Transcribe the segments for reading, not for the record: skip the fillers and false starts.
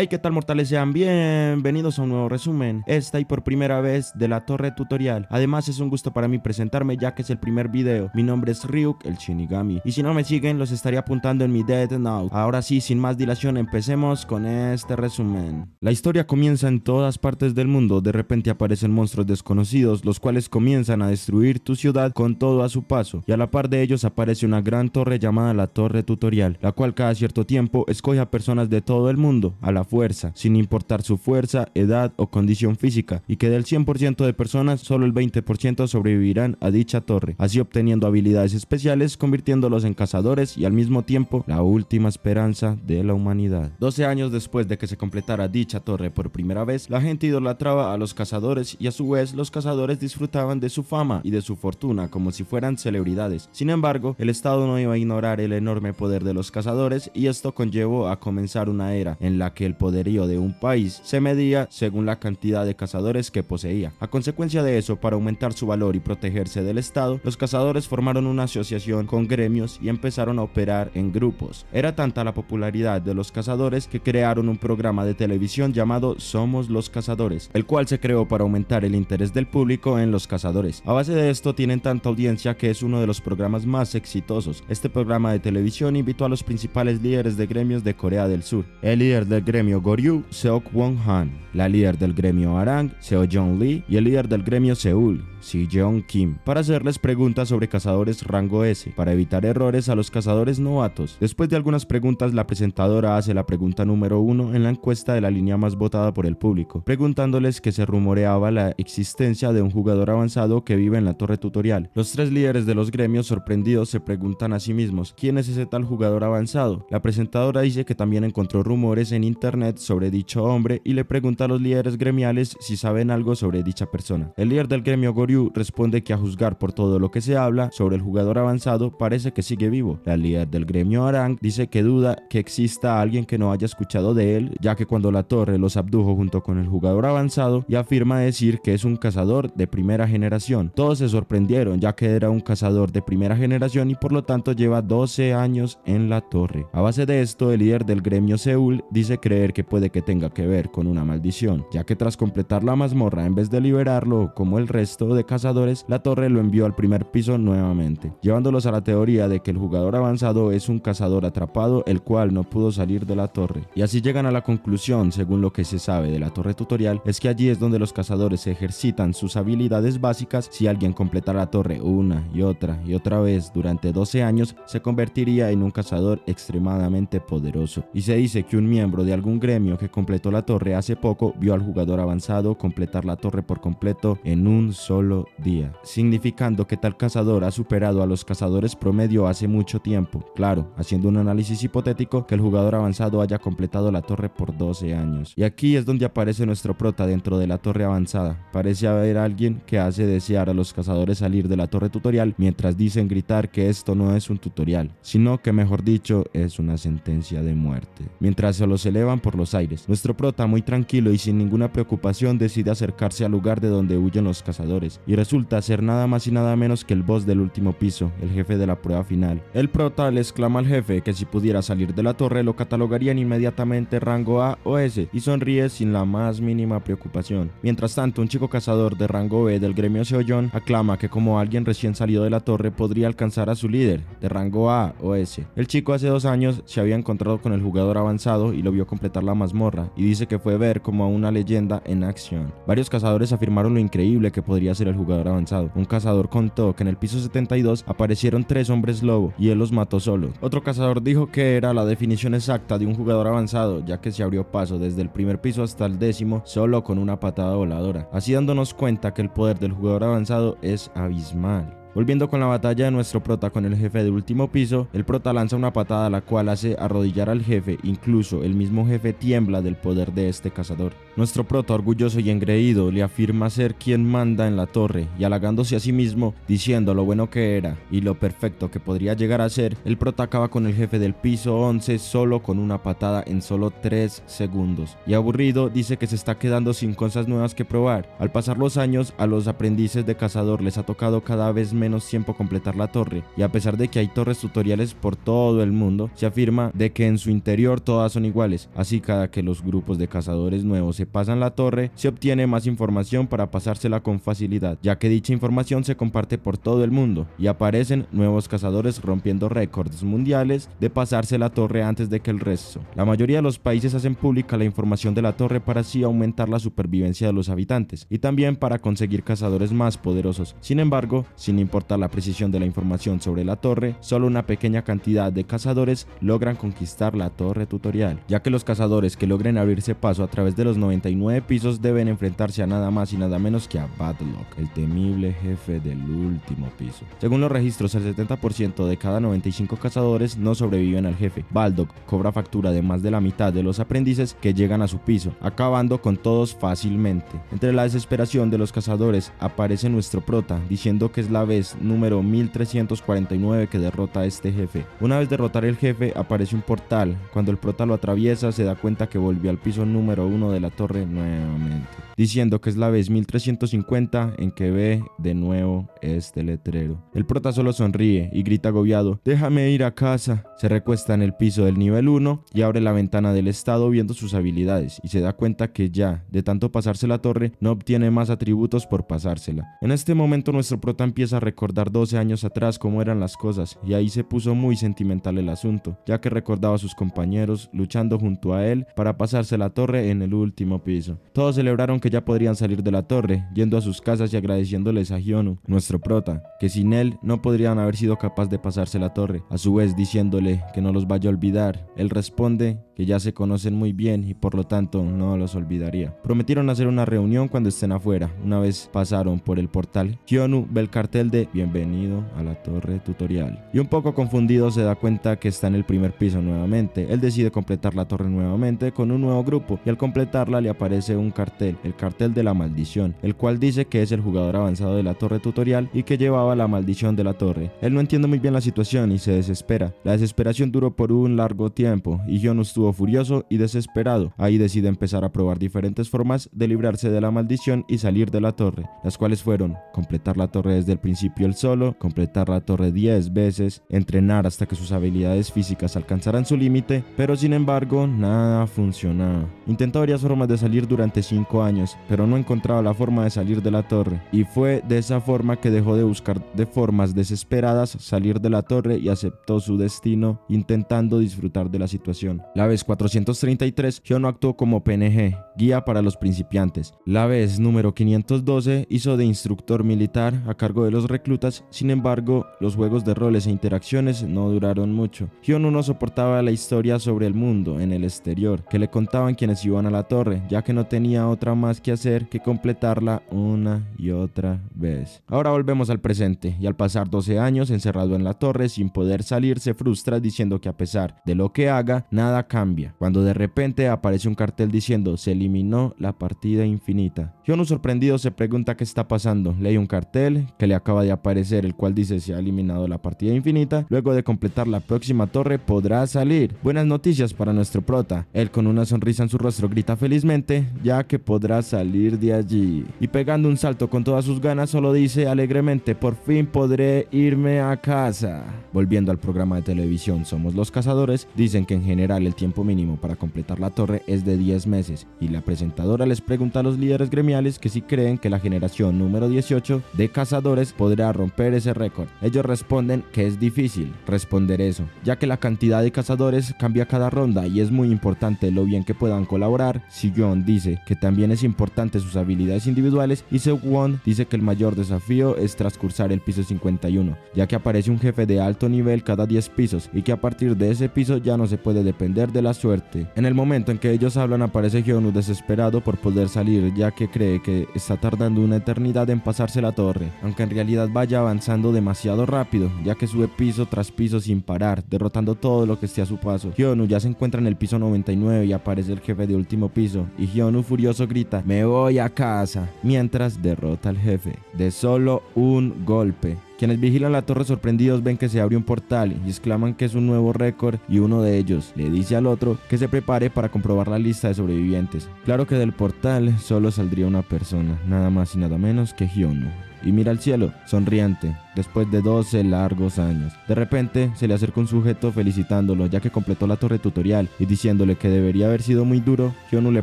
Hey, ¿qué tal, mortales? Sean bienvenidos a un nuevo resumen, esta y por primera vez de la Torre Tutorial. Además es un gusto para mí presentarme ya que es el primer video. Mi nombre es Ryuk, el Shinigami, y si no me siguen los estaré apuntando en mi Death Note. Ahora sí, sin más dilación, empecemos con este resumen. La historia comienza en todas partes del mundo. De repente aparecen monstruos desconocidos, los cuales comienzan a destruir tu ciudad con todo a su paso, y a la par de ellos aparece una gran torre llamada la Torre Tutorial, la cual cada cierto tiempo escoge a personas de todo el mundo a la fuerza, sin importar su fuerza, edad o condición física, y que del 100% de personas solo el 20% sobrevivirán a dicha torre, así obteniendo habilidades especiales, convirtiéndolos en cazadores y al mismo tiempo la última esperanza de la humanidad. 12 años después de que se completara dicha torre por primera vez, la gente idolatraba a los cazadores y a su vez los cazadores disfrutaban de su fama y de su fortuna como si fueran celebridades. Sin embargo, el Estado no iba a ignorar el enorme poder de los cazadores, y esto conllevó a comenzar una era en la que el poderío de un país se medía según la cantidad de cazadores que poseía. A consecuencia de eso, para aumentar su valor y protegerse del Estado, los cazadores formaron una asociación con gremios y empezaron a operar en grupos. Era tanta la popularidad de los cazadores que crearon un programa de televisión llamado Somos los Cazadores, el cual se creó para aumentar el interés del público en los cazadores. A base de esto tienen tanta audiencia que es uno de los programas más exitosos. Este programa de televisión invitó a los principales líderes de gremios de Corea del Sur. El líder del gremio Goryu, Seok Won-han, la líder del gremio Arang, Seo Jong-lee, y el líder del gremio Seúl, Si Jeong-kim, para hacerles preguntas sobre cazadores rango S, para evitar errores a los cazadores novatos. Después de algunas preguntas, la presentadora hace la pregunta número 1 en la encuesta de la línea más votada por el público, preguntándoles que se rumoreaba la existencia de un jugador avanzado que vive en la Torre Tutorial. Los tres líderes de los gremios, sorprendidos, se preguntan a sí mismos, ¿quién es ese tal jugador avanzado? La presentadora dice que también encontró rumores en internet sobre dicho hombre y le pregunta a los líderes gremiales si saben algo sobre dicha persona. El líder del gremio Goryu responde que a juzgar por todo lo que se habla sobre el jugador avanzado parece que sigue vivo. La líder del gremio Arang dice que duda que exista alguien que no haya escuchado de él, ya que cuando la torre los abdujo junto con el jugador avanzado, y afirma decir que es un cazador de primera generación. Todos se sorprendieron, ya que era un cazador de primera generación y por lo tanto lleva 12 años en la torre. A base de esto, el líder del gremio Seúl dice creer que puede que tenga que ver con una maldición, ya que tras completar la mazmorra, en vez de liberarlo como el resto de cazadores, la torre lo envió al primer piso nuevamente, llevándolos a la teoría de que el jugador avanzado es un cazador atrapado el cual no pudo salir de la torre. Y así llegan a la conclusión, según lo que se sabe de la Torre Tutorial, es que allí es donde los cazadores ejercitan sus habilidades básicas. Si alguien completara la torre una y otra vez durante 12 años, se convertiría en un cazador extremadamente poderoso. Y se dice que un miembro de algún gremio que completó la torre hace poco vio al jugador avanzado completar la torre por completo en un solo día, significando que tal cazador ha superado a los cazadores promedio hace mucho tiempo. Claro, haciendo un análisis hipotético que el jugador avanzado haya completado la torre por 12 años. Y aquí es donde aparece nuestro prota dentro de la torre avanzada. Parece haber alguien que hace desear a los cazadores salir de la Torre Tutorial, mientras dicen gritar que esto no es un tutorial, sino que mejor dicho es una sentencia de muerte, mientras se los elevan por los aires. Nuestro prota, muy tranquilo y sin ninguna preocupación, decide acercarse al lugar de donde huyen los cazadores, y resulta ser nada más y nada menos que el boss del último piso, el jefe de la prueba final. El prota le exclama al jefe que si pudiera salir de la torre lo catalogarían inmediatamente rango A o S, y sonríe sin la más mínima preocupación. Mientras tanto, un chico cazador de rango B del gremio Seoyeon aclama que como alguien recién salido de la torre podría alcanzar a su líder de rango A o S. El chico hace 2 años se había encontrado con el jugador avanzado y lo vio completar la mazmorra, y dice que fue ver como a una leyenda en acción. Varios cazadores afirmaron lo increíble que podría ser el jugador avanzado. Un cazador contó que en el piso 72 aparecieron 3 hombres lobo y él los mató solo. Otro cazador dijo que era la definición exacta de un jugador avanzado, ya que se abrió paso desde el primer piso hasta el 10º solo con una patada voladora, así dándonos cuenta que el poder del jugador avanzado es abismal. Volviendo con la batalla de nuestro prota con el jefe de último piso, el prota lanza una patada la cual hace arrodillar al jefe, incluso el mismo jefe tiembla del poder de este cazador. Nuestro prota, orgulloso y engreído, le afirma ser quien manda en la torre, y halagándose a sí mismo, diciendo lo bueno que era y lo perfecto que podría llegar a ser, el prota acaba con el jefe del piso 11 solo con una patada en solo 3 segundos. Y aburrido, dice que se está quedando sin cosas nuevas que probar. Al pasar los años, a los aprendices de cazador les ha tocado cada vez menos tiempo completar la torre, y a pesar de que hay torres tutoriales por todo el mundo, se afirma de que en su interior todas son iguales, así cada que los grupos de cazadores nuevos se pasan la torre, se obtiene más información para pasársela con facilidad, ya que dicha información se comparte por todo el mundo, y aparecen nuevos cazadores rompiendo récords mundiales de pasarse la torre antes de que el resto. La mayoría de los países hacen pública la información de la torre para así aumentar la supervivencia de los habitantes, y también para conseguir cazadores más poderosos. Sin embargo, sin importar la precisión de la información sobre la torre, solo una pequeña cantidad de cazadores logran conquistar la torre tutorial, ya que los cazadores que logren abrirse paso a través de los 99 pisos deben enfrentarse a nada más y nada menos que a Badlock, el temible jefe del último piso. Según los registros, el 70% de cada 95 cazadores no sobreviven al jefe. Badlock cobra factura de más de la mitad de los aprendices que llegan a su piso, acabando con todos fácilmente. Entre la desesperación de los cazadores aparece nuestro prota, diciendo que es la vez número 1349 que derrota a este jefe. Una vez derrotar el jefe, aparece un portal. Cuando el prota lo atraviesa, se da cuenta que volvió al piso número 1 de la torre nuevamente, diciendo que es la vez 1350 en que ve de nuevo este letrero. El prota solo sonríe y grita agobiado: "Déjame ir a casa". Se recuesta en el piso del nivel 1 y abre la ventana del estado viendo sus habilidades, y se da cuenta que ya, de tanto pasarse la torre, no obtiene más atributos por pasársela. En este momento nuestro prota empieza a recordar 12 años atrás cómo eran las cosas, y ahí se puso muy sentimental el asunto, ya que recordaba a sus compañeros luchando junto a él para pasarse la torre en el último piso. Todos celebraron que ya podrían salir de la torre, yendo a sus casas y agradeciéndoles a Hyonu, nuestro prota, que sin él no podrían haber sido capaces de pasarse la torre, a su vez diciéndole que no los vaya a olvidar. Él responde que ya se conocen muy bien y por lo tanto no los olvidaría. Prometieron hacer una reunión cuando estén afuera. Una vez pasaron por el portal, Hyonu ve el cartel de "Bienvenido a la torre tutorial", y un poco confundido se da cuenta que está en el primer piso nuevamente. Él decide completar la torre nuevamente con un nuevo grupo, y al completarla le aparece un cartel, el cartel de la maldición, el cual dice que es el jugador avanzado de la torre tutorial y que llevaba la maldición de la torre. Él no entiende muy bien la situación y se desespera. La desesperación duró por un largo tiempo y Hyonu estuvo furioso y desesperado. Ahí decide empezar a probar diferentes formas de librarse de la maldición y salir de la torre, las cuales fueron completar la torre desde el principio él solo, completar la torre 10 veces, entrenar hasta que sus habilidades físicas alcanzaran su límite, pero sin embargo nada funcionaba. Intentó varias formas de salir durante 5 años, pero no encontraba la forma de salir de la torre, y fue de esa forma que dejó de buscar de formas desesperadas salir de la torre y aceptó su destino, intentando disfrutar de la situación. La vez 433, Hyonu actuó como PNG, guía para los principiantes. La vez número 512 hizo de instructor militar a cargo de los reclutas. Sin embargo, los juegos de roles e interacciones no duraron mucho. Hyonu no soportaba la historia sobre el mundo en el exterior que le contaban quienes iban a la torre, ya que no tenía otra más que hacer que completarla una y otra vez. Ahora volvemos al presente, y al pasar 12 años encerrado en la torre sin poder salir, se frustra diciendo que a pesar de lo que haga, nada cambia, cuando de repente aparece un cartel diciendo: "Se eliminó la partida infinita". Hyonu, sorprendido, se pregunta qué está pasando. Lee un cartel que le acaba de aparecer, el cual dice: "Se ha eliminado la partida infinita, luego de completar la próxima torre podrá salir". Buenas noticias para nuestro prota. Él, con una sonrisa en su rostro, grita felizmente, ya que podrá salir de allí, y pegando un salto con todas sus ganas, solo dice alegremente: "Por fin podré irme a casa". Volviendo al programa de televisión Somos los Cazadores, dicen que en general el tiempo mínimo para completar la torre es de 10 meses, y la presentadora les pregunta a los líderes gremiales que si creen que la generación número 18 de cazadores podrá romper ese récord. Ellos responden que es difícil responder eso, ya que la cantidad de cazadores cambia cada ronda y es muy importante lo bien que puedan colaborar. Sillon dice que también es importante sus habilidades individuales, y Sewon dice que el mayor desafío es transcursar el piso 51, ya que aparece un jefe de alto nivel cada 10 pisos y que a partir de ese piso ya no se puede depender de la suerte. En el momento en que ellos hablan, aparece Hyonu desesperado por poder salir, ya que cree que está tardando una eternidad en pasarse la torre, aunque en realidad vaya avanzando demasiado rápido, ya que sube piso tras piso sin parar, derrotando todo lo que esté a su paso. Hyonu ya se encuentra en el piso 99 y aparece el jefe de último piso, y Hyonu furioso grita: "Me voy a casa", mientras derrota al jefe de solo un golpe. Quienes vigilan la torre sorprendidos ven que se abre un portal y exclaman que es un nuevo récord, y uno de ellos le dice al otro que se prepare para comprobar la lista de sobrevivientes. Claro que del portal solo saldría una persona, nada más y nada menos que Hyonu. y mira al cielo, sonriente, después de 12 largos años. De repente se le acerca un sujeto felicitándolo ya que completó la torre tutorial y diciéndole que debería haber sido muy duro. Hyunwoo le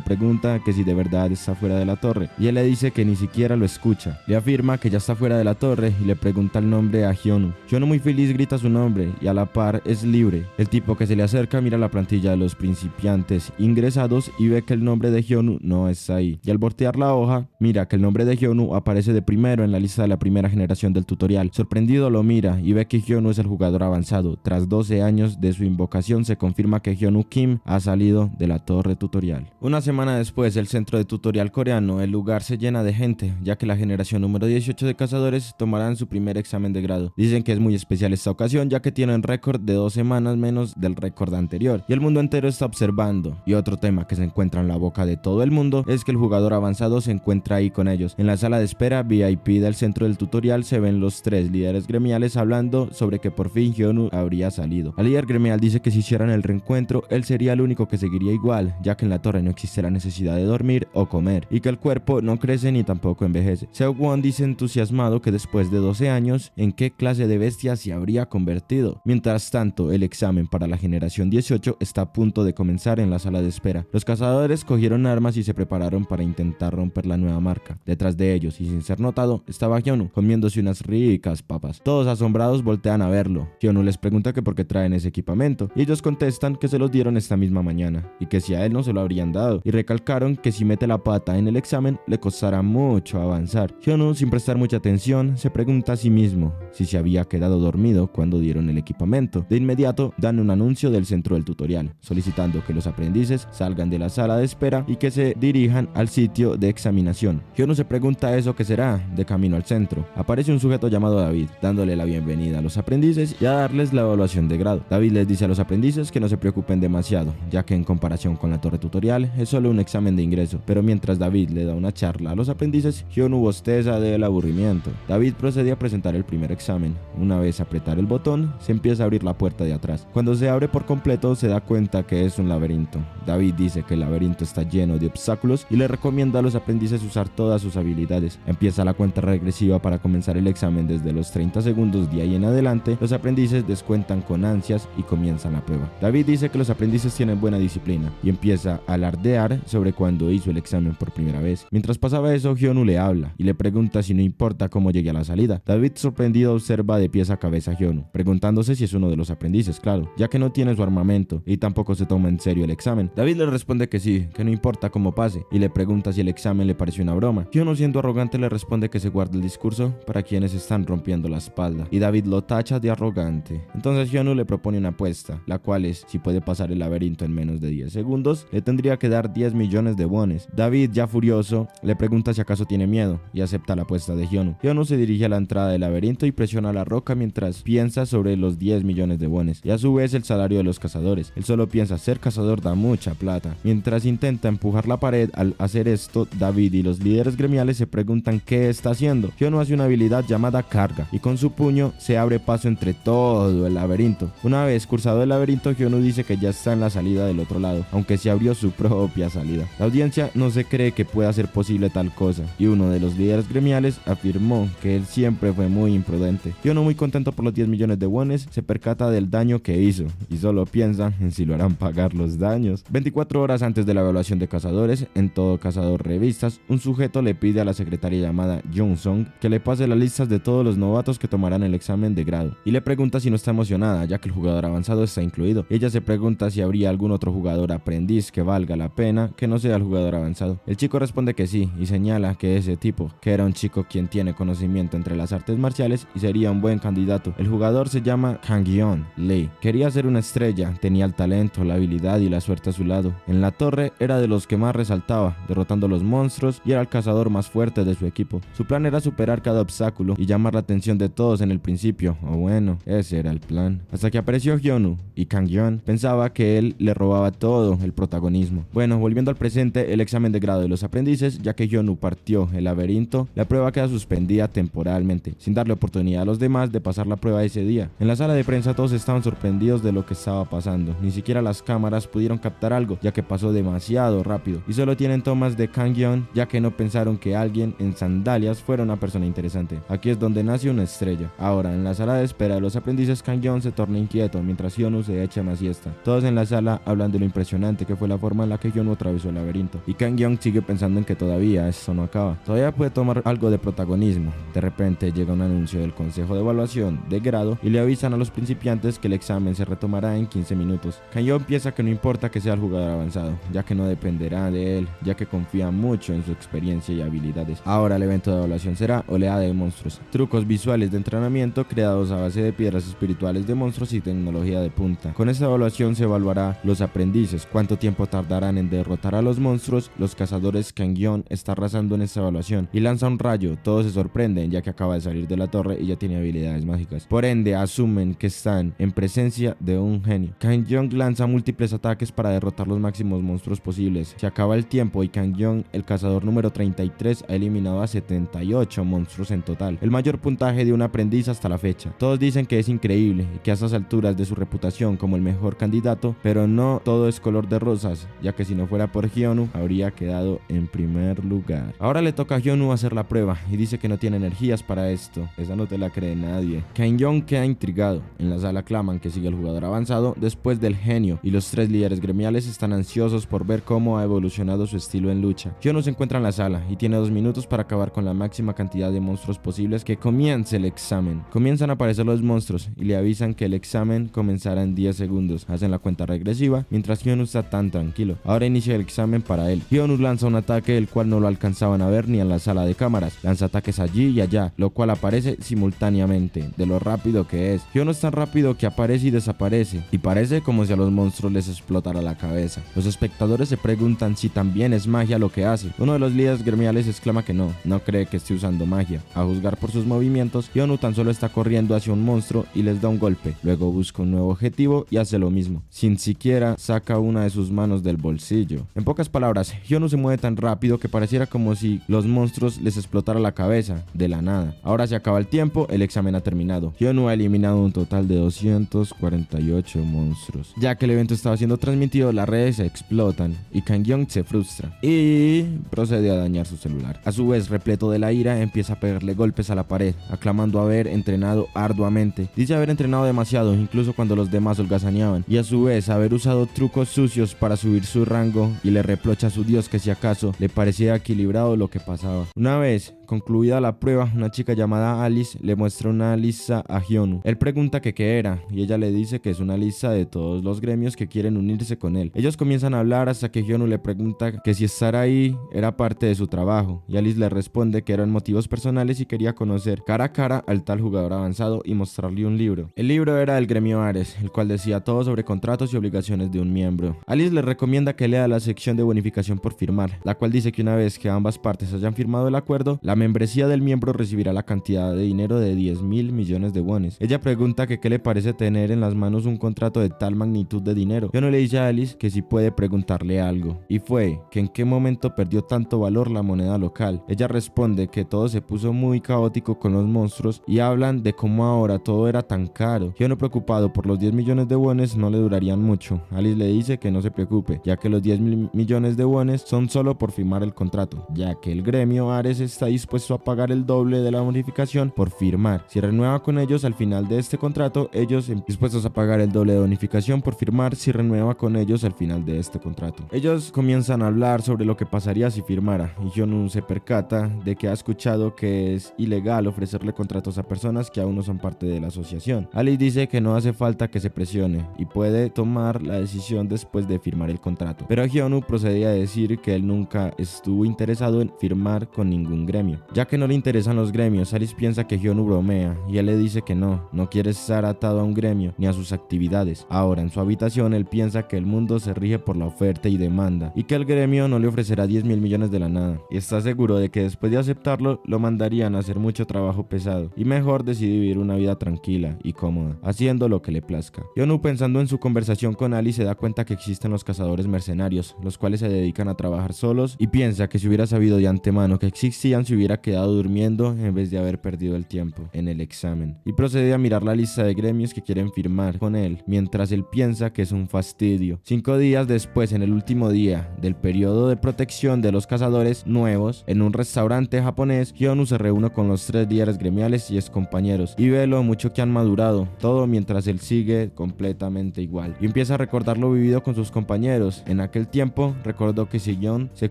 pregunta que si de verdad está fuera de la torre y él le dice que ni siquiera lo escucha. Le afirma que ya está fuera de la torre y le pregunta el nombre a Hyunwoo. Hyunwoo muy feliz grita su nombre y a la par es libre. El tipo que se le acerca mira la plantilla de los principiantes ingresados y ve que el nombre de Hyunwoo no está ahí. Y al voltear la hoja, mira que el nombre de Hyunwoo aparece de primero en la lista de la primera generación del tutorial. Sorprendido lo mira y ve que Hyunwoo es el jugador avanzado. Tras 12 años de su invocación se confirma que Hyunwoo Kim ha salido de la torre tutorial. Una semana después del centro de tutorial coreano, el lugar se llena de gente, ya que la generación número 18 de cazadores tomarán su primer examen de grado. Dicen que es muy especial esta ocasión, ya que tienen récord de 2 semanas menos del récord anterior, y el mundo entero está observando. Y otro tema que se encuentra en la boca de todo el mundo es que el jugador avanzado se encuentra ahí con ellos. En la sala de espera VIP del centro del tutorial se ven los 3 líderes gremiales hablando sobre que por fin Hyunwoo habría salido. El líder gremial dice que si hicieran el reencuentro, él sería el único que seguiría igual, ya que en la torre no existe la necesidad de dormir o comer, y que el cuerpo no crece ni tampoco envejece. Seo-won dice entusiasmado que después de 12 años, ¿en qué clase de bestia se habría convertido? Mientras tanto, el examen para la generación 18 está a punto de comenzar en la sala de espera. Los cazadores cogieron armas y se prepararon para intentar romper la nueva marca. Detrás de ellos, y sin ser notado, estaba Hyunwoo, comiéndose unas ricas papas. Todos asombrados voltean a verlo. Hyunwoo les pregunta que por qué traen ese equipamiento, y ellos contestan que se los dieron esta misma mañana, y que si a él no se lo habrían dado, y recalcaron que si mete la pata en el examen, le costará mucho avanzar. Hyunwoo, sin prestar mucha atención, se pregunta a sí mismo si se había quedado dormido cuando dieron el equipamiento. De inmediato, dan un anuncio del centro del tutorial, solicitando que los aprendices salgan de la sala de espera y que se dirijan al sitio de examinación. Hyunwoo se pregunta eso que será. De camino al centro, aparece un sujeto llamado David, dándole la bienvenida a los aprendices y a darles la evaluación de grado. David les dice a los aprendices que no se preocupen demasiado, ya que en comparación con la torre tutorial es solo un examen de ingreso. Pero mientras David le da una charla a los aprendices, Hyunwoo bosteza del aburrimiento. David procede a presentar el primer examen. Una vez apretar el botón, se empieza a abrir la puerta de atrás. Cuando se abre por completo, se da cuenta que es un laberinto. David dice que el laberinto está lleno de obstáculos y le recomienda a los aprendices usar todas sus habilidades. Empieza la cuenta regresiva para comenzar el examen desde los 30 segundos de ahí en adelante. Los aprendices descuentan con ansias y comienzan la prueba. David dice que los aprendices tienen buena disciplina y empieza a alardear sobre cuando hizo el examen por primera vez. Mientras pasaba eso, Hyunwoo le habla y le pregunta si no importa cómo llegue a la salida. David, sorprendido, observa de pies a cabeza a Hyunwoo, preguntándose si es uno de los aprendices, claro, ya que no tiene su armamento y tampoco se toma en serio el examen. David le responde que sí, que no importa cómo pase, y le pregunta si el examen le pareció una broma. Hyunwoo, siendo arrogante, le responde que se guarde el discurso para quienes están rompiendo la espalda, y David lo tacha de arrogante. Entonces Hyunwoo le propone una apuesta, la cual es, si puede pasar el laberinto en menos de 10 segundos, le tendría que dar 10 millones de wones. David, ya furioso, le pregunta si acaso tiene miedo, y acepta la apuesta de Hyunwoo. Hyunwoo se dirige a la entrada del laberinto y presiona la roca mientras piensa sobre los 10 millones de wones, y a su vez el salario de los cazadores. Él solo piensa, ser cazador da mucha plata. Mientras intenta empujar la pared, al hacer esto, David y los líderes gremiales se preguntan qué está haciendo. Hyunwoo hace una habilidad llamada carga, y con su puño se abre paso entre todo el laberinto. Una vez cursado el laberinto, Hyunwoo dice que ya está en la salida del otro lado, aunque se abrió su propia salida. La audiencia no se cree que pueda ser posible tal cosa, y uno de los líderes gremiales afirmó que él siempre fue muy imprudente. Hyunwoo, muy contento por los 10 millones de wones, se percata del daño que hizo, y solo piensa en si lo harán pagar los daños. 24 horas antes de la evaluación de cazadores, en Todo Cazador Revistas, un sujeto le pide a la secretaria llamada Jung-sung que le pase las listas de todos los novatos que tomarán el examen de grado, y le pregunta si no está emocionada, ya que el jugador avanzado está incluido. Ella se pregunta si habría algún otro jugador aprendiz que valga la pena que no sea el jugador avanzado. El chico responde que sí, y señala que ese tipo, que era un chico quien tiene conocimiento entre las artes marciales y sería un buen candidato. El jugador se llama Kang-yeon Lee. Quería ser una estrella, tenía el talento, la habilidad y la suerte a su lado. En la torre era de los que más resaltaba, derrotando a los monstruos, y era el cazador más fuerte de su equipo. Su plan era superar cada obstáculo y llamar la atención de todos en el principio, o bueno, ese era el plan. Hasta que apareció Hyunwoo, y Kang-yeon pensaba que él le robaba todo el protagonismo. Bueno, volviendo al presente, el examen de grado de los aprendices, ya que Hyunwoo partió el laberinto, la prueba queda suspendida temporalmente, sin darle oportunidad a los demás de pasar la prueba ese día. En la sala de prensa todos estaban sorprendidos de lo que estaba pasando, ni siquiera las cámaras pudieron captar algo, ya que pasó demasiado rápido, y solo tienen tomas de Kang-yeon, ya que no pensaron que alguien en sandalias fuera una persona interesante. Aquí es donde nace una estrella. Ahora, en la sala de espera de los aprendices, Kang-yeon se torna inquieto mientras Hyunwoo se echa una siesta. Todos en la sala hablan de lo impresionante que fue la forma en la que Hyunwoo atravesó el laberinto. Y Kang-yeon sigue pensando en que todavía eso no acaba. Todavía puede tomar algo de protagonismo. De repente llega un anuncio del Consejo de Evaluación de grado y le avisan a los principiantes que el examen se retomará en 15 minutos. Kang-yeon piensa que no importa que sea el jugador avanzado, ya que no dependerá de él, ya que confía mucho en su experiencia y habilidades. Ahora el evento de evaluación será oleada de monstruos, trucos visuales de entrenamiento creados a base de piedras espirituales de monstruos y tecnología de punta. Con esta evaluación se evaluará los aprendices, cuánto tiempo tardarán en derrotar a los monstruos. Los cazadores Kang-yeon está arrasando en esta evaluación y lanza un rayo. Todos se sorprenden ya que acaba de salir de la torre y ya tiene habilidades mágicas. Por ende, asumen que están en presencia de un genio. Kang-yeon lanza múltiples ataques para derrotar los máximos monstruos posibles. Se acaba el tiempo y Kang-yeon, el cazador número 33, ha eliminado a 78 monstruos en total, el mayor puntaje de un aprendiz hasta la fecha. Todos dicen que es increíble y que a estas alturas de su reputación como el mejor candidato, pero no todo es color de rosas, ya que si no fuera por Hyunwoo habría quedado en primer lugar. Ahora le toca a Hyunwoo hacer la prueba y dice que no tiene energías para esto. Esa no te la cree nadie. Kang-yeon queda intrigado. En la sala claman que sigue el jugador avanzado después del genio y los tres líderes gremiales están ansiosos por ver cómo ha evolucionado su estilo en lucha. Hyunwoo se encuentra en la sala y tiene 2 minutos para acabar con la máxima cantidad de monstruos posibles. Que comience el examen. Comienzan a aparecer los monstruos y le avisan que el examen comenzará en 10 segundos. Hacen la cuenta regresiva mientras Hyunwoo está tan tranquilo. Ahora inicia el examen para él. Hyunwoo lanza un ataque el cual no lo alcanzaban a ver ni en la sala de cámaras. Lanza ataques allí y allá, lo cual aparece simultáneamente, de lo rápido que es. Hyunwoo es tan rápido que aparece y desaparece, y parece como si a los monstruos les explotara la cabeza. Los espectadores se preguntan si también es magia lo que hace. Uno de los líderes gremiales exclama que no cree que esté usando magia. A juzgar por sus movimientos, Hyunwoo tan solo está corriendo hacia un monstruo y les da un golpe. Luego busca un nuevo objetivo y hace lo mismo, sin siquiera saca una de sus manos del bolsillo. En pocas palabras, Hyunwoo se mueve tan rápido que pareciera como si los monstruos les explotara la cabeza de la nada. Ahora se acaba el tiempo, el examen ha terminado. Hyunwoo ha eliminado un total de 248 monstruos. Ya que el evento estaba siendo transmitido, las redes se explotan y Kang-yeon se frustra y procede a dañar su celular. A su vez, repleto de la ira, empieza a pegarle golpes a la pared, aclamando haber entrenado arduamente. Dice haber entrenado demasiado, incluso cuando los demás holgazaneaban, y a su vez haber usado trucos sucios para subir su rango, y le reprocha a su dios que si acaso le parecía equilibrado lo que pasaba. Una vez concluida la prueba, una chica llamada Alice le muestra una lista a Hyunwoo. Él pregunta que qué era y ella le dice que es una lista de todos los gremios que quieren unirse con él. Ellos comienzan a hablar hasta que Hyunwoo le pregunta que si estar ahí era parte de su trabajo, y Alice le responde que eran motivos personales y quería conocer cara a cara al tal jugador avanzado y mostrarle un libro. El libro era del gremio Ares, el cual decía todo sobre contratos y obligaciones de un miembro. Alice le recomienda que lea la sección de bonificación por firmar, la cual dice que una vez que ambas partes hayan firmado el acuerdo, la membresía del miembro recibirá la cantidad de dinero de 10.000 millones de wones. Ella pregunta que qué le parece tener en las manos un contrato de tal magnitud de dinero. Yo no le dije a Alice que si puede preguntarle algo, y fue que en qué momento perdió tanto valor la moneda local. Ella responde que todo se puso muy caótico con los monstruos y hablan de cómo ahora todo era tan caro. Yo no preocupado por los 10 millones de wones no le durarían mucho. Alice le dice que no se preocupe, ya que los 10 millones de wones son solo por firmar el contrato, ya que el gremio Ares está dispuesto a pagar el doble de la bonificación por firmar. Si renueva con ellos al final de este contrato, ellos dispuestos a pagar el doble de bonificación por firmar si renueva con ellos al final de este contrato. Ellos comienzan a hablar sobre lo que pasaría si firmara, y Hyunwoo se percata de que ha escuchado que es ilegal ofrecerle contratos a personas que aún no son parte de la asociación. Alice dice que no hace falta que se presione y puede tomar la decisión después de firmar el contrato, pero Hyunwoo procede a decir que él nunca estuvo interesado en firmar con ningún gremio, ya que no le interesan los gremios. Alice piensa que Hyunwoo bromea y él le dice que no quiere estar atado a un gremio ni a sus actividades. Ahora en su habitación él piensa que el mundo se rige por la oferta y demanda y que el gremio no le ofrecerá 10.000 millones de la nada, y está seguro de que después de aceptarlo lo mandarían a hacer mucho trabajo pesado y mejor decide vivir una vida tranquila y cómoda, haciendo lo que le plazca. Hyunwoo, pensando en su conversación con Alice, se da cuenta que existen los cazadores mercenarios, los cuales se dedican a trabajar solos, y piensa que si hubiera sabido de antemano que existían, se hubiera hubiera quedado durmiendo en vez de haber perdido el tiempo en el examen. Y procede a mirar la lista de gremios que quieren firmar con él, mientras él piensa que es un fastidio. 5 días después, en el último día del periodo de protección de los cazadores nuevos, en un restaurante japonés, Hyunwoo se reúne con los 3 líderes gremiales y excompañeros y ve lo mucho que han madurado, todo mientras él sigue completamente igual. Y empieza a recordar lo vivido con sus compañeros. En aquel tiempo, recordó que Sejong se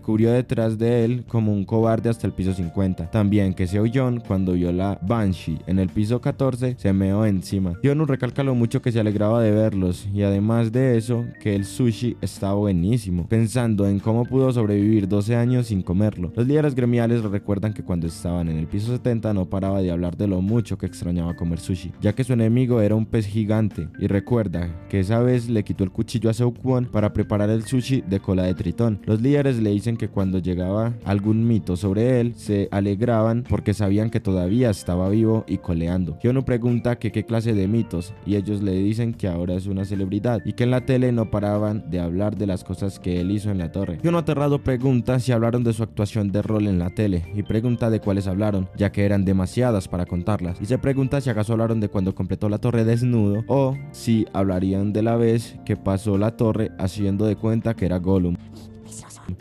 cubrió detrás de él como un cobarde hasta el piso 50. También que Seoyeon, cuando vio la Banshee en el piso 14, se meó encima. Hyunwoo recalca lo mucho que se alegraba de verlos, y además de eso, que el sushi estaba buenísimo, pensando en cómo pudo sobrevivir 12 años sin comerlo. Los líderes gremiales recuerdan que cuando estaban en el piso 70 no paraba de hablar de lo mucho que extrañaba comer sushi, ya que su enemigo era un pez gigante, y recuerda que esa vez le quitó el cuchillo a Seokwon para preparar el sushi de cola de tritón. Los líderes le dicen que cuando llegaba algún mito sobre él, se alegraban porque sabían que todavía estaba vivo y coleando. Hyunwoo pregunta que qué clase de mitos, y ellos le dicen que ahora es una celebridad y que en la tele no paraban de hablar de las cosas que él hizo en la torre. Hyunwoo aterrado pregunta si hablaron de su actuación de rol en la tele, y pregunta de cuáles hablaron, ya que eran demasiadas para contarlas, y se pregunta si acaso hablaron de cuando completó la torre desnudo, o si hablarían de la vez que pasó la torre haciendo de cuenta que era Gollum.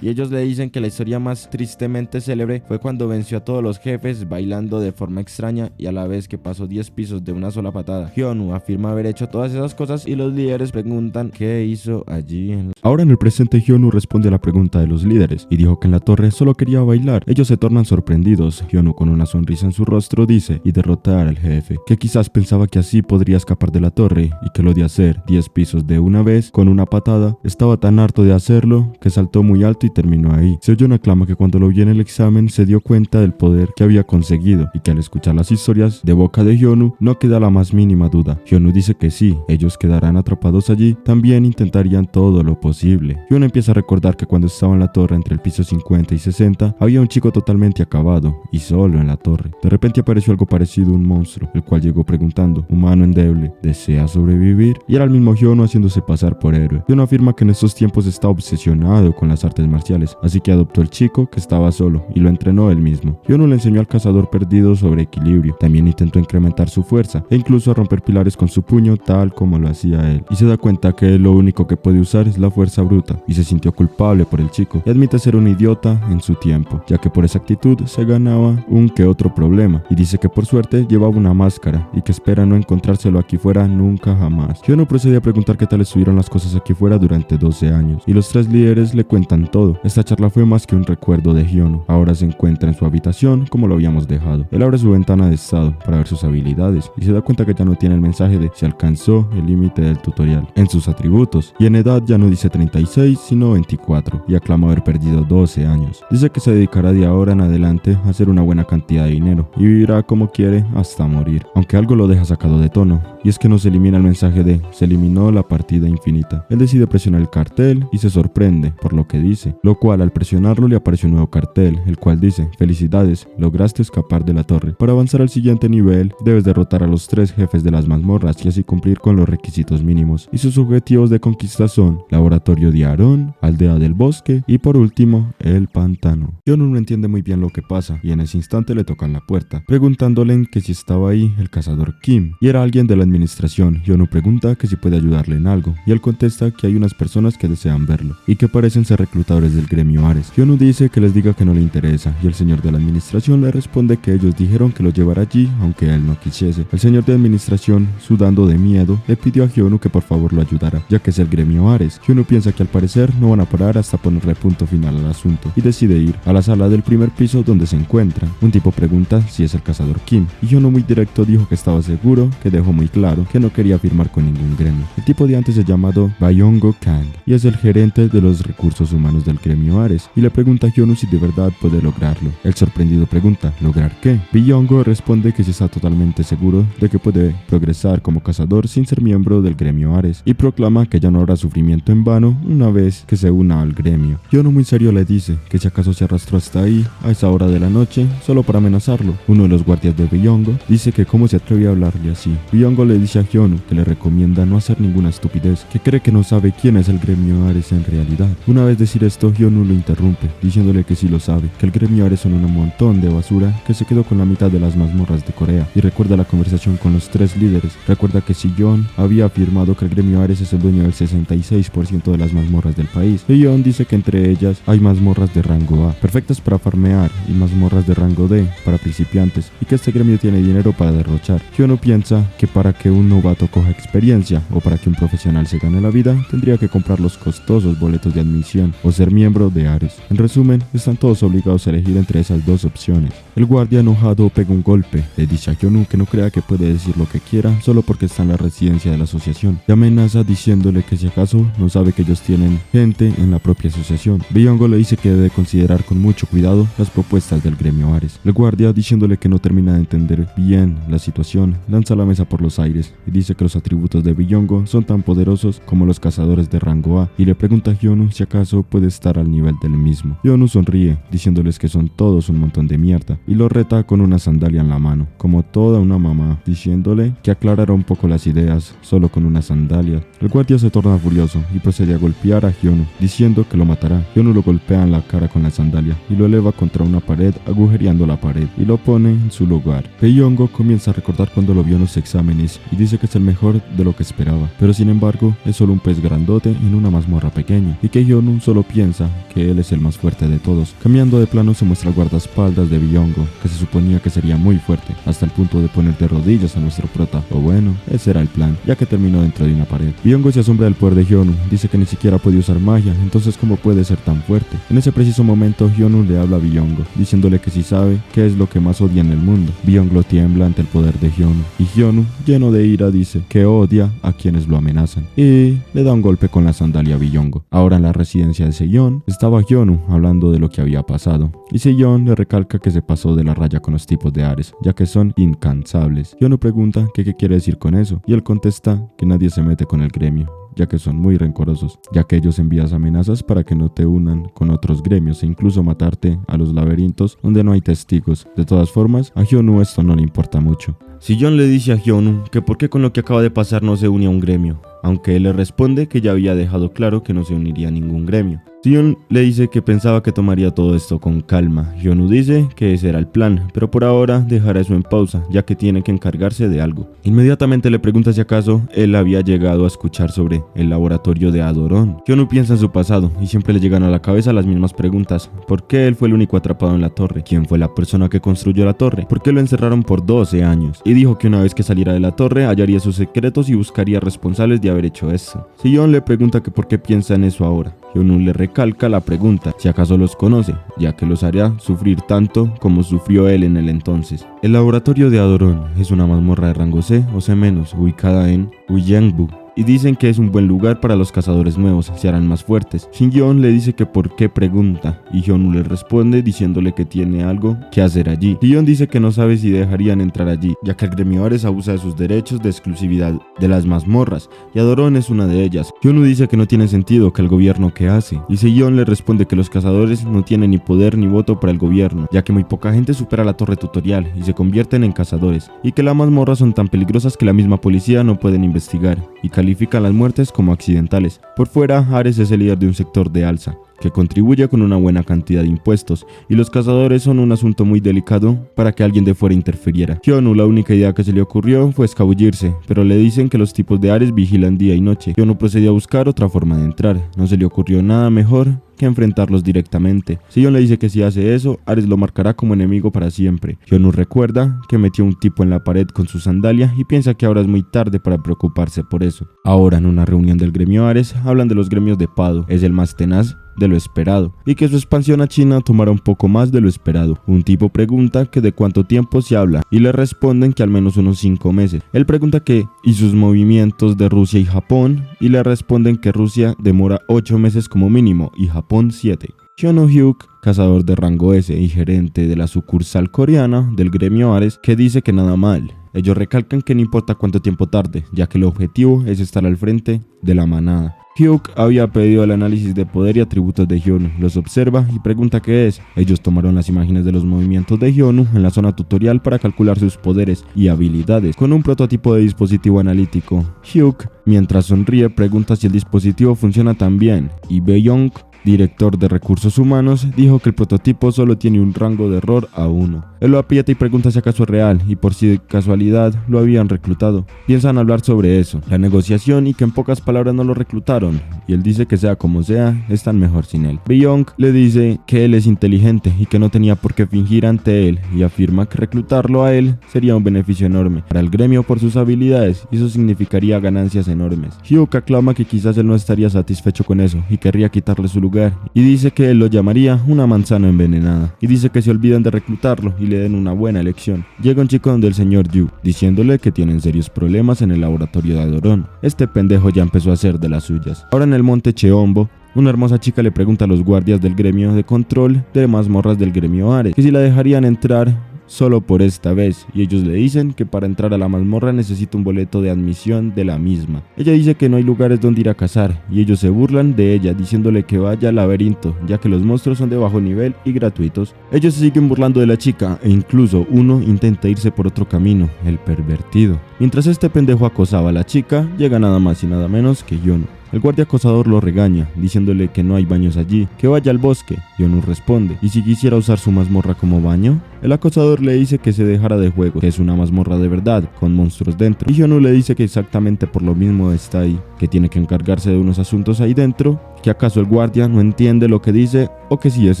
Y ellos le dicen que la historia más tristemente célebre fue cuando venció a todos los jefes bailando de forma extraña y a la vez que pasó 10 pisos de una sola patada. Hyunwoo afirma haber hecho todas esas cosas y los líderes preguntan qué hizo allí. Ahora en el presente, Hyunwoo responde a la pregunta de los líderes y dijo que en la torre solo quería bailar. Ellos se tornan sorprendidos. Hyunwoo, con una sonrisa en su rostro, dice y derrotar al jefe, que quizás pensaba que así podría escapar de la torre y que lo de hacer 10 pisos de una vez con una patada estaba tan harto de hacerlo que saltó muy alto y terminó ahí. Seoyeon aclama que cuando lo vio en el examen se dio cuenta del poder que había conseguido y que al escuchar las historias de boca de Hyunwoo no queda la más mínima duda. Hyunwoo dice que sí, ellos quedarán atrapados allí, también intentarían todo lo posible. Hyunwoo empieza a recordar que cuando estaba en la torre entre el piso 50 y 60 había un chico totalmente acabado y solo en la torre. De repente apareció algo parecido a un monstruo, el cual llegó preguntando: humano endeble, ¿desea sobrevivir? Y era el mismo Hyunwoo haciéndose pasar por héroe. Hyunwoo afirma que en estos tiempos está obsesionado con las artes marciales, así que adoptó el chico que estaba solo y lo entrenó él mismo. Hyunwoo le enseñó al cazador perdido sobre equilibrio, también intentó incrementar su fuerza e incluso a romper pilares con su puño tal como lo hacía él, y se da cuenta que lo único que puede usar es la fuerza bruta y se sintió culpable por el chico y admite ser un idiota en su tiempo, ya que por esa actitud se ganaba un que otro problema, y dice que por suerte llevaba una máscara y que espera no encontrárselo aquí fuera nunca jamás. Hyunwoo procede a preguntar qué tal estuvieron las cosas aquí fuera durante 12 años y los 3 líderes le cuentan todo. Esta charla fue más que un recuerdo de Hyunwoo. Ahora se encuentra en su habitación como lo habíamos dejado. Él abre su ventana de estado para ver sus habilidades y se da cuenta que ya no tiene el mensaje de se alcanzó el límite del tutorial en sus atributos, y en edad ya no dice 36 sino 24, y aclama haber perdido 12 años. Dice que se dedicará de ahora en adelante a hacer una buena cantidad de dinero y vivirá como quiere hasta morir, aunque algo lo deja sacado de tono, y es que no se elimina el mensaje de se eliminó la partida infinita. Él decide presionar el cartel y se sorprende por lo que dice, lo cual al presionarlo le aparece un nuevo cartel, el cual dice: felicidades, lograste escapar de la torre. Para avanzar al siguiente nivel, debes derrotar a los 3 jefes de las mazmorras y así cumplir con los requisitos mínimos. Y sus objetivos de conquista son Laboratorio de Aarón, Aldea del Bosque y por último, el pantano. Hyunwoo no entiende muy bien lo que pasa y en ese instante le tocan la puerta, preguntándole que si estaba ahí el cazador Kim, y era alguien de la administración. Hyunwoo pregunta que si puede ayudarle en algo y él contesta que hay unas personas que desean verlo y que parecen ser reclutadores del gremio Ares. Hyunwoo dice que les diga que no le interesa y el señor de la administración le responde que ellos dijeron que lo llevara allí aunque él no quisiese. El señor de administración, sudando de miedo, le pidió a Hyunwoo que por favor lo ayudara, ya que es el gremio Ares. Hyunwoo piensa que al parecer no van a parar hasta ponerle punto final al asunto y decide ir a la sala del primer piso donde se encuentran. Un tipo pregunta si es el cazador Kim y Hyunwoo muy directo dijo que estaba seguro, que dejó muy claro que no quería firmar con ningún gremio. El tipo de antes se llamado Bayongo Kang y es el gerente de los recursos humanos del gremio Ares, y le pregunta a Hyunwoo si de verdad puede lograrlo. El sorprendido pregunta: ¿lograr qué? Bayongo responde que sí está totalmente seguro de que puede progresar como cazador sin ser miembro del gremio Ares, y proclama que ya no habrá sufrimiento en vano una vez que se una al gremio. Hyunwoo muy serio le dice que si acaso se arrastró hasta ahí a esa hora de la noche solo para amenazarlo. Uno de los guardias de Bayongo dice que cómo se atreve a hablarle así. Bayongo le dice a Hyunwoo que le recomienda no hacer ninguna estupidez, que cree que no sabe quién es el gremio Ares en realidad. Una vez decir esto, Hyunwoo lo interrumpe, diciéndole que sí lo sabe, que el gremio Ares son un montón de basura que se quedó con la mitad de las mazmorras de Corea, y recuerda la conversación con los 3 líderes. Recuerda que Sillon había afirmado que el gremio Ares es el dueño del 66% de las mazmorras del país. Hyun dice que entre ellas hay mazmorras de rango A, perfectas para farmear, y mazmorras de rango D, para principiantes, y que este gremio tiene dinero para derrochar. Hyunwoo piensa que para que un novato coja experiencia, o para que un profesional se gane la vida, tendría que comprar los costosos boletos de admisión, o ser miembro de Ares. En resumen, están todos obligados a elegir entre esas dos opciones. El guardia enojado pega un golpe, le dice a Hyunwoo que no crea que puede decir lo que quiera solo porque está en la residencia de la asociación, y amenaza diciéndole que si acaso no sabe que ellos tienen gente en la propia asociación. Byung-go le dice que debe considerar con mucho cuidado las propuestas del gremio Ares. El guardia, diciéndole que no termina de entender bien la situación, lanza la mesa por los aires y dice que los atributos de Byung-go son tan poderosos como los cazadores de rango A, y le pregunta a Hyunwoo si acaso puede estar al nivel del mismo. Hyunwoo sonríe, diciéndoles que son todos un montón de mierda, y lo reta con una sandalia en la mano, como toda una mamá, diciéndole que aclarará un poco las ideas solo con una sandalia. El guardia se torna furioso y procede a golpear a Hyunwoo, diciendo que lo matará. Hyunwoo lo golpea en la cara con la sandalia y lo eleva contra una pared, agujereando la pared, y lo pone en su lugar. Byung-go comienza a recordar cuando lo vio en los exámenes y dice que es el mejor de lo que esperaba, pero sin embargo es solo un pez grandote en una mazmorra pequeña, y que Hyunwoo solo piensa que él es el más fuerte de todos. Cambiando de plano, se muestra el guardaespaldas de Byung-go, que se suponía que sería muy fuerte, hasta el punto de poner de rodillas a nuestro prota. O bueno, ese era el plan, ya que terminó dentro de una pared. Byung-go se asombra del poder de Hyunwoo, dice que ni siquiera puede usar magia, entonces ¿cómo puede ser tan fuerte? En ese preciso momento, Hyunwoo le habla a Byung-go, diciéndole que si sabe qué es lo que más odia en el mundo. Byung-go tiembla ante el poder de Hyunwoo, y Hyunwoo, lleno de ira, dice que odia a quienes lo amenazan, y le da un golpe con la sandalia a Byung-go. Ahora en la residencia de Sejong estaba Hyunwoo hablando de lo que había pasado, y Sejong le recalca que se pasó de la raya con los tipos de Ares, ya que son incansables. Hyunwoo pregunta que qué quiere decir con eso, y él contesta que nadie se mete con el gremio, ya que son muy rencorosos, ya que ellos envían amenazas para que no te unan con otros gremios e incluso matarte a los laberintos donde no hay testigos. De todas formas, a Hyunwoo esto no le importa mucho. Sejong le dice a Hyunwoo que por qué con lo que acaba de pasar no se une a un gremio, aunque él le responde que ya había dejado claro que no se uniría a ningún gremio. Sejong le dice que pensaba que tomaría todo esto con calma. Hyunwoo dice que ese era el plan, pero por ahora dejará eso en pausa, ya que tiene que encargarse de algo. Inmediatamente le pregunta si acaso él había llegado a escuchar sobre el laboratorio de Adoron. Hyunwoo piensa en su pasado y siempre le llegan a la cabeza las mismas preguntas. ¿Por qué él fue el único atrapado en la torre? ¿Quién fue la persona que construyó la torre? ¿Por qué lo encerraron por 12 años? Y dijo que una vez que saliera de la torre hallaría sus secretos y buscaría responsables de haber hecho eso. Sejong le pregunta que por qué piensa en eso ahora. Hyunwoo le recalca la pregunta, si acaso los conoce, ya que los hará sufrir tanto como sufrió él en el entonces. El laboratorio de Adoron es una mazmorra de rango C o C-, ubicada en Uyeongbu, y dicen que es un buen lugar para los cazadores nuevos, se harán más fuertes. Shin-yeon le dice que por qué pregunta, y Hyunwoo le responde diciéndole que tiene algo que hacer allí. Shin-yeon dice que no sabe si dejarían entrar allí, ya que el gremio Ares abusa de sus derechos de exclusividad de las mazmorras, y Adoron es una de ellas. Hyunwoo dice que no tiene sentido que el gobierno que hace, y Sejong le responde que los cazadores no tienen ni poder ni voto para el gobierno, ya que muy poca gente supera la torre tutorial y se convierten en cazadores, y que las mazmorras son tan peligrosas que la misma policía no pueden investigar, y califican las muertes como accidentales. Por fuera, Ares es el líder de un sector de alza, que contribuye con una buena cantidad de impuestos, y los cazadores son un asunto muy delicado para que alguien de fuera interfiriera. Hyunwoo, la única idea que se le ocurrió fue escabullirse, pero le dicen que los tipos de Ares vigilan día y noche. Hyunwoo procedió a buscar otra forma de entrar. No se le ocurrió nada mejor que enfrentarlos directamente. Sejong le dice que si hace eso, Ares lo marcará como enemigo para siempre. Hyunwoo recuerda que metió un tipo en la pared con su sandalia y piensa que ahora es muy tarde para preocuparse por eso. Ahora, en una reunión del gremio Ares, hablan de los gremios de Pado. Es el más tenaz de lo esperado, y que su expansión a China tomará un poco más de lo esperado. Un tipo pregunta que de cuánto tiempo se habla, y le responden que al menos unos 5 meses. Él pregunta que y sus movimientos de Rusia y Japón, y le responden que Rusia demora 8 meses como mínimo y Japón 7. Hyuk, cazador de rango S y gerente de la sucursal coreana del gremio Ares, que dice que nada mal. Ellos recalcan que no importa cuánto tiempo tarde, ya que el objetivo es estar al frente de la manada. Hyuk había pedido el análisis de poder y atributos de Hyunwoo, los observa y pregunta qué es. Ellos tomaron las imágenes de los movimientos de Hyunwoo en la zona tutorial para calcular sus poderes y habilidades con un prototipo de dispositivo analítico. Hyuk, mientras sonríe, pregunta si el dispositivo funciona tan bien, y Byung director de recursos humanos, dijo que el prototipo solo tiene un rango de error a 1. Él lo aprieta y pregunta si acaso es real y por si de casualidad lo habían reclutado. Piensan hablar sobre eso, la negociación y que en pocas palabras no lo reclutaron, y él dice que sea como sea, están mejor sin él. Beyond le dice que él es inteligente y que no tenía por qué fingir ante él, y afirma que reclutarlo a él sería un beneficio enorme para el gremio por sus habilidades, y eso significaría ganancias enormes. Hugh aclama que quizás él no estaría satisfecho con eso y querría quitarle su lugar, y dice que él lo llamaría una manzana envenenada, y dice que se olvidan de reclutarlo y le den una buena elección. Llega un chico donde el señor Yu, diciéndole que tienen serios problemas en el laboratorio de Adoron. Este pendejo ya empezó a hacer de las suyas. Ahora en el monte Cheombo, una hermosa chica le pregunta a los guardias del gremio de control de mazmorras del gremio Ares que si la dejarían entrar solo por esta vez, y ellos le dicen que para entrar a la mazmorra necesita un boleto de admisión de la misma. Ella dice que no hay lugares donde ir a cazar, y ellos se burlan de ella diciéndole que vaya al laberinto, ya que los monstruos son de bajo nivel y gratuitos. Ellos se siguen burlando de la chica, e incluso uno intenta irse por otro camino, el pervertido. Mientras este pendejo acosaba a la chica, llega nada más y nada menos que Hyonu. El guardia acosador lo regaña, diciéndole que no hay baños allí, que vaya al bosque. Hyonu responde, ¿y si quisiera usar su mazmorra como baño? El acosador le dice que se dejara de juego, que es una mazmorra de verdad, con monstruos dentro. Y Hyonu le dice que exactamente por lo mismo está ahí, que tiene que encargarse de unos asuntos ahí dentro, que acaso el guardia no entiende lo que dice o que sí es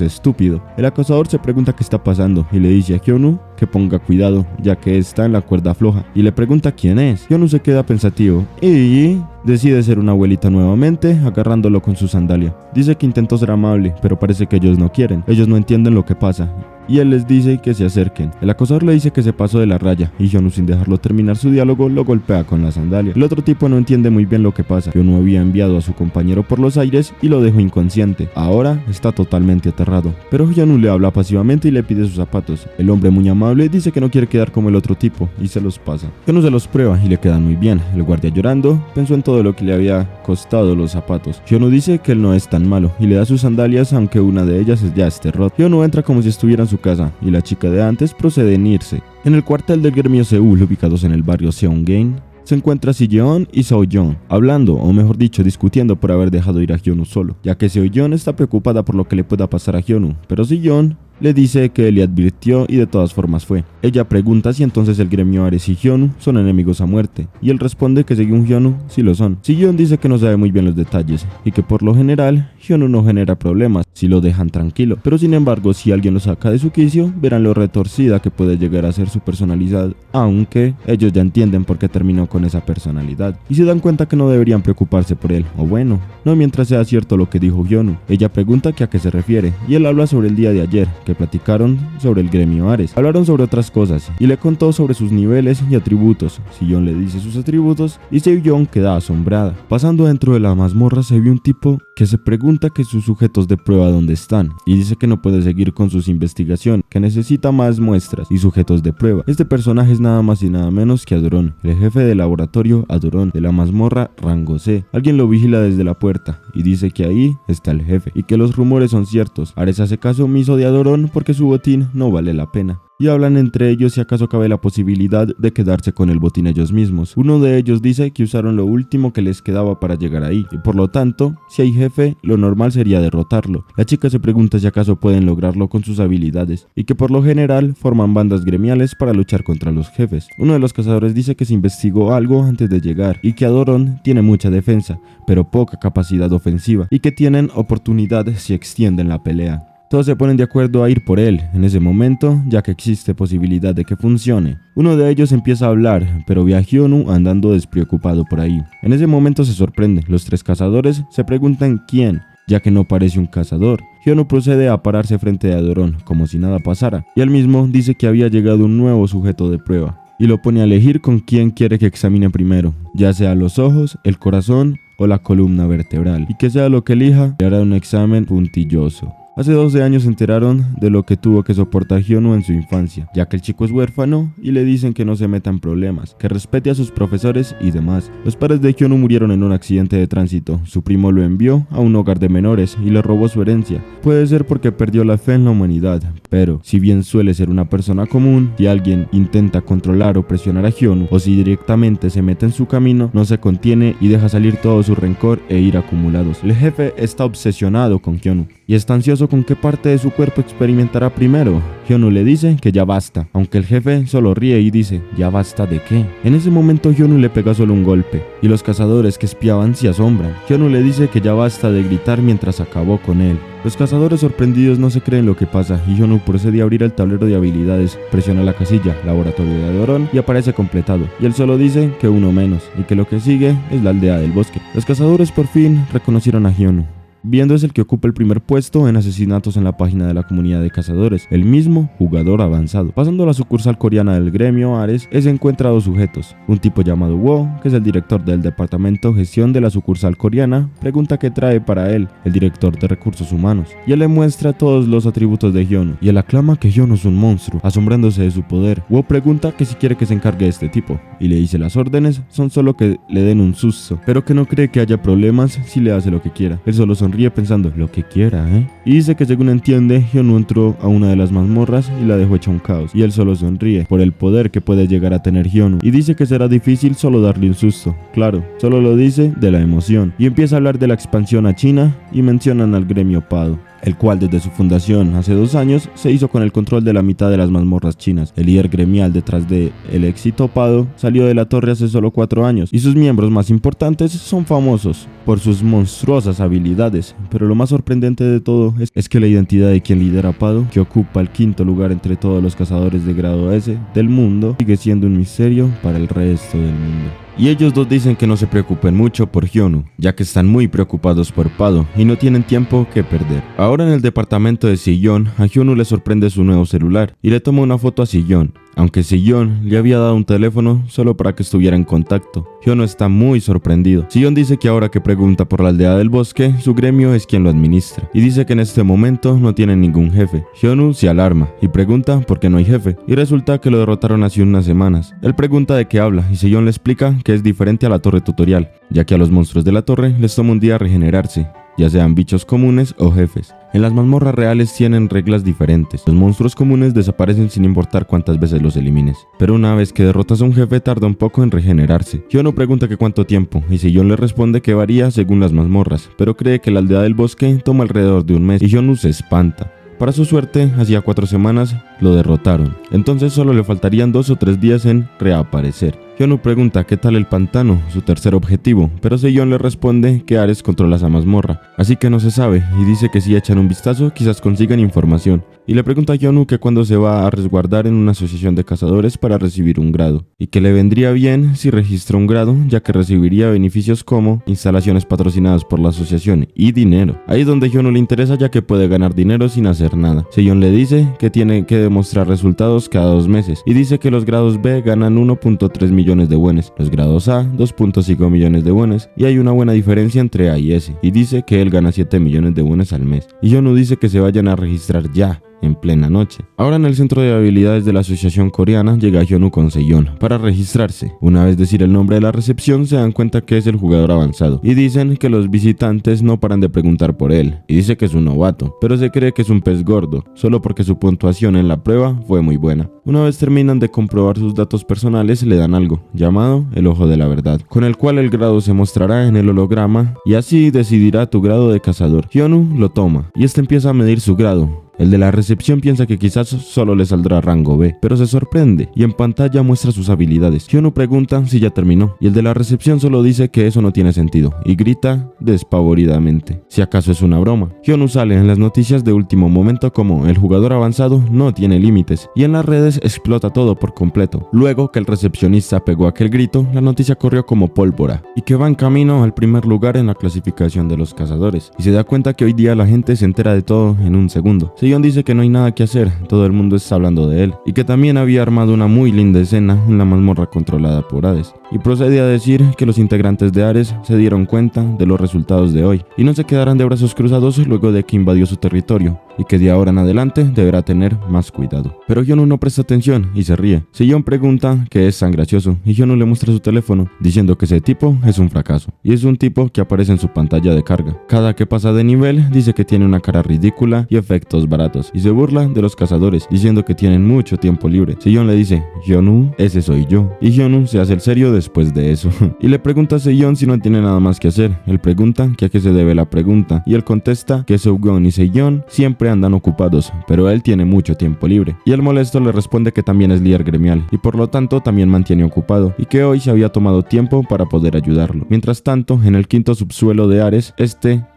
estúpido. El acosador se pregunta qué está pasando y le dice a Hyonu que ponga cuidado, ya que está en la cuerda floja, y le pregunta quién es. Hyonu se queda pensativo y decide ser una abuelita nuevamente, agarrándolo con su sandalia. Dice que intentó ser amable, pero parece que ellos no quieren. Ellos no entienden lo que pasa, y él les dice que se acerquen. El acosador le dice que se pasó de la raya, y Hyonu, sin dejarlo terminar su diálogo, lo golpea con la sandalia. El otro tipo no entiende muy bien lo que pasa. Hyonu había enviado a su compañero por los aires y lo dejó inconsciente. Ahora está totalmente aterrado, pero Hyonu le habla pasivamente y le pide sus zapatos. El hombre, muy amable, dice que no quiere quedar como el otro tipo y se los pasa. Hyonu se los prueba y le quedan muy bien. El guardia, llorando, pensó en todo lo que le había costado los zapatos. Hyonu dice que él no es tan malo y le da sus sandalias, aunque una de ellas ya esté rota. Hyonu entra como si estuviera en su casa, y la chica de antes procede en irse. En el cuartel del gremio Seúl, ubicados en el barrio Seongain, se encuentra Si-yeon y Seo-yeon, hablando, o mejor dicho, discutiendo por haber dejado ir a Hyonu solo, ya que Seo-yeon está preocupada por lo que le pueda pasar a Hyonu, pero Si-yeon le dice que él le advirtió y de todas formas fue. Ella pregunta si entonces el gremio Ares y Hyonu son enemigos a muerte, y él responde que según Hyonu sí lo son. Si-yeon dice que no sabe muy bien los detalles, y que por lo general Hyonu no genera problemas si lo dejan tranquilo, pero sin embargo si alguien lo saca de su quicio, verán lo retorcida que puede llegar a ser su personalidad, aunque ellos ya entienden por qué terminó con esa personalidad, y se dan cuenta que no deberían preocuparse por él, o bueno, no mientras sea cierto lo que dijo Hyonu. Ella pregunta que a qué se refiere, y él habla sobre el día de ayer, que platicaron sobre el gremio Ares. Hablaron sobre otras cosas y le contó sobre sus niveles y atributos. Si-yeon le dice sus atributos y Seo-yeon queda asombrada. Pasando dentro de la mazmorra se vio un tipo que se pregunta que sus sujetos de prueba dónde están y dice que no puede seguir con sus investigaciones, que necesita más muestras y sujetos de prueba. Este personaje es nada más y nada menos que Adoron, el jefe del laboratorio Adoron de la mazmorra rango C. Alguien lo vigila desde la puerta y dice que ahí está el jefe y que los rumores son ciertos. Ares hace caso omiso de Adoron porque su botín no vale la pena. Y hablan entre ellos si acaso cabe la posibilidad de quedarse con el botín ellos mismos. Uno de ellos dice que usaron lo último que les quedaba para llegar ahí, y por lo tanto, si hay jefe, lo normal sería derrotarlo. La chica se pregunta si acaso pueden lograrlo con sus habilidades, y que por lo general forman bandas gremiales para luchar contra los jefes. Uno de los cazadores dice que se investigó algo antes de llegar, y que Adoron tiene mucha defensa, pero poca capacidad ofensiva, y que tienen oportunidad si extienden la pelea. Todos se ponen de acuerdo a ir por él en ese momento, ya que existe posibilidad de que funcione. Uno de ellos empieza a hablar, pero ve a Hyonu andando despreocupado por ahí. En ese momento se sorprende. Los tres cazadores se preguntan quién, ya que no parece un cazador. Hyonu procede a pararse frente a Adoron, como si nada pasara, y él mismo dice que había llegado un nuevo sujeto de prueba, y lo pone a elegir con quién quiere que examine primero, ya sea los ojos, el corazón o la columna vertebral, y que sea lo que elija, le hará un examen puntilloso. Hace 12 años se enteraron de lo que tuvo que soportar Hyunwoo en su infancia, ya que el chico es huérfano y le dicen que no se meta en problemas, que respete a sus profesores y demás. Los padres de Hyunwoo murieron en un accidente de tránsito. Su primo lo envió a un hogar de menores y le robó su herencia. Puede ser porque perdió la fe en la humanidad, pero si bien suele ser una persona común, si alguien intenta controlar o presionar a Hyunwoo, o si directamente se mete en su camino, no se contiene y deja salir todo su rencor e ira acumulados. El jefe está obsesionado con Hyunwoo y está ansioso con qué parte de su cuerpo experimentará primero. Hyunwoo le dice que ya basta, aunque el jefe solo ríe y dice, ¿ya basta de qué? En ese momento Hyunwoo le pega solo un golpe, y los cazadores que espiaban se asombran. Hyunwoo le dice que ya basta de gritar mientras acabó con él. Los cazadores sorprendidos no se creen lo que pasa, y Hyunwoo procede a abrir el tablero de habilidades, presiona la casilla, laboratorio de Adoron, y aparece completado, y él solo dice que uno menos, y que lo que sigue es la aldea del bosque. Los cazadores por fin reconocieron a Hyunwoo, viendo es el que ocupa el primer puesto en asesinatos en la página de la comunidad de cazadores, el mismo jugador avanzado. Pasando a la sucursal coreana del gremio Ares, se encuentra dos sujetos. Un tipo llamado Wo, que es el director del departamento gestión de la sucursal coreana, pregunta qué trae para él, el director de recursos humanos, y él le muestra todos los atributos de Hyunwoo, y él aclama que Hyunwoo es un monstruo, asombrándose de su poder. Wo pregunta que si quiere que se encargue de este tipo, y le dice las órdenes son solo que le den un susto, pero que no cree que haya problemas si le hace lo que quiera. Él solo sonríe pensando, lo que quiera, y dice que según entiende, Hyunwoo entró a una de las mazmorras y la dejó hecha un caos, y él solo sonríe por el poder que puede llegar a tener Hyunwoo, y dice que será difícil solo darle un susto. Claro, solo lo dice de la emoción, y empieza a hablar de la expansión a China, y mencionan al gremio Pado, el cual desde su fundación hace 2 años se hizo con el control de la mitad de las mazmorras chinas. El líder gremial detrás de el éxito Pado salió de la torre hace solo 4 años, y sus miembros más importantes son famosos por sus monstruosas habilidades, pero lo más sorprendente de todo es que la identidad de quien lidera Pado, que ocupa el 5.º lugar entre todos los cazadores de grado S del mundo, sigue siendo un misterio para el resto del mundo. Y ellos dos dicen que no se preocupen mucho por Hyunwoo, ya que están muy preocupados por Pado y no tienen tiempo que perder. Ahora en el departamento de Sillon, a Hyunwoo le sorprende su nuevo celular y le toma una foto a Sillon, aunque Sillon le había dado un teléfono solo para que estuviera en contacto. Hyunwoo está muy sorprendido. Sillon dice que ahora que pregunta por la aldea del bosque, su gremio es quien lo administra, y dice que en este momento no tienen ningún jefe. Hyunwoo se alarma y pregunta por qué no hay jefe, y resulta que lo derrotaron hace unas semanas. Él pregunta de qué habla, y Sillon le explica que es diferente a la torre tutorial, ya que a los monstruos de la torre les toma un día regenerarse, ya sean bichos comunes o jefes. En las mazmorras reales tienen reglas diferentes. Los monstruos comunes desaparecen sin importar cuántas veces los elimines, pero una vez que derrotas a un jefe tarda un poco en regenerarse. Hyunwoo pregunta que cuánto tiempo, y Sillon le responde que varía según las mazmorras, pero cree que la aldea del bosque toma alrededor de un mes, y Hyunwoo se espanta. Para su suerte, hacía 4 semanas lo derrotaron, entonces solo le faltarían 2 o 3 días en reaparecer. Hyunwoo pregunta qué tal el pantano, su tercer objetivo, pero Sillon le responde que Ares controla esa mazmorra, así que no se sabe, y dice que si echan un vistazo quizás consigan información. Y le pregunta a Hyunwoo que cuándo se va a resguardar en una asociación de cazadores para recibir un grado, y que le vendría bien si registra un grado, ya que recibiría beneficios como instalaciones patrocinadas por la asociación y dinero. Ahí es donde Hyunwoo le interesa, ya que puede ganar dinero sin hacer nada. Sillon le dice que tiene que demostrar resultados cada 2 meses, y dice que los grados B ganan 1.3 millones de wones, los grados A 2.5 millones de wones, y hay una buena diferencia entre A y S, y dice que él gana 7 millones de wones al mes. Y Hyunwoo dice que se vayan a registrar ya, en plena noche. Ahora en el centro de habilidades de la asociación coreana llega Hyunwoo con Sillon para registrarse. Una vez decir el nombre de la recepción se dan cuenta que es el jugador avanzado, y dicen que los visitantes no paran de preguntar por él, y dice que es un novato, pero se cree que es un pez gordo, solo porque su puntuación en la prueba fue muy buena. Una vez terminan de comprobar sus datos personales, le dan algo, llamado el Ojo de la Verdad, con el cual el grado se mostrará en el holograma, y así decidirá tu grado de cazador. Hyunwoo lo toma, y este empieza a medir su grado. El de la recepción piensa que quizás solo le saldrá rango B, pero se sorprende y en pantalla muestra sus habilidades. Hyunwoo pregunta si ya terminó, y el de la recepción solo dice que eso no tiene sentido, y grita despavoridamente si acaso es una broma. Hyunwoo sale en las noticias de último momento como el jugador avanzado no tiene límites, y en las redes explota todo por completo. Luego que el recepcionista pegó aquel grito, la noticia corrió como pólvora, y que va en camino al primer lugar en la clasificación de los cazadores, y se da cuenta que hoy día la gente se entera de todo en un segundo. Seiyon dice que no hay nada que hacer, todo el mundo está hablando de él, y que también había armado una muy linda escena en la mazmorra controlada por Hades. Y procede a decir que los integrantes de Ares se dieron cuenta de los resultados de hoy, y no se quedarán de brazos cruzados luego de que invadió su territorio, y que de ahora en adelante deberá tener más cuidado. Pero Hyunwoo no presta atención y se ríe. Seiyon pregunta qué es tan gracioso, y Hyunwoo le muestra su teléfono, diciendo que ese tipo es un fracaso, y es un tipo que aparece en su pantalla de carga. Cada que pasa de nivel, dice que tiene una cara ridícula y efectos baratos, y se burla de los cazadores, diciendo que tienen mucho tiempo libre. Seiyon le dice, Hyunwoo, ese soy yo, y Hyunwoo se hace el serio después de eso, y le pregunta a Seiyon si no tiene nada más que hacer. Él pregunta que a qué se debe la pregunta, y él contesta que Seogon y Seiyon siempre andan ocupados, pero él tiene mucho tiempo libre, y el molesto le responde que también es líder gremial, y por lo tanto también mantiene ocupado, y que hoy se había tomado tiempo para poder ayudarlo. Mientras tanto, en el quinto subsuelo de Ares,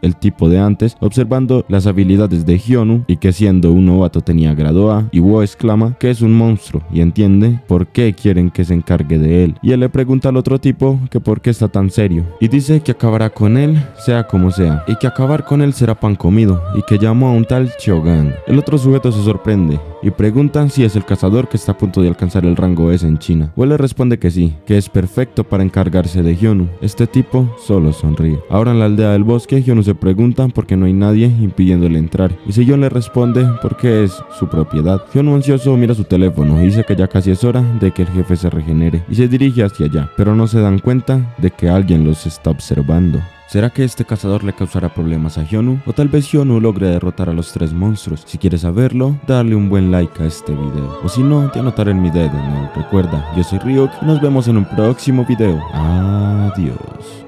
el tipo de antes, observando las habilidades de Hyunwoo, y que siendo un novato tenía grado A, y Wo exclama que es un monstruo, y entiende por qué quieren que se encargue de él, y él le pregunta al otro tipo que por qué está tan serio, y dice que acabará con él, sea como sea, y que acabar con él será pan comido, y que llamó a un tal Chogan. El otro sujeto se sorprende, y pregunta si es el cazador que está a punto de alcanzar el rango S en China. Wo le responde que sí, que es perfecto para encargarse de Hyunwoo. Este tipo solo sonríe. Ahora en la aldea del bosque, Hyunwoo se pregunta por qué no hay nadie impidiéndole entrar, y Seiyon le responde porque es su propiedad. Hyunwoo ansioso mira su teléfono y dice que ya casi es hora de que el jefe se regenere, y se dirige hacia allá, pero no se dan cuenta de que alguien los está observando. ¿Será que este cazador le causará problemas a Hyunwoo? O tal vez Hyunwoo logre derrotar a los 3 monstruos. Si quieres saberlo, dale un buen like a este video. O si no, te anotaré en mi dedo, ¿no? Recuerda, yo soy Ryuk y nos vemos en un próximo video. Adiós.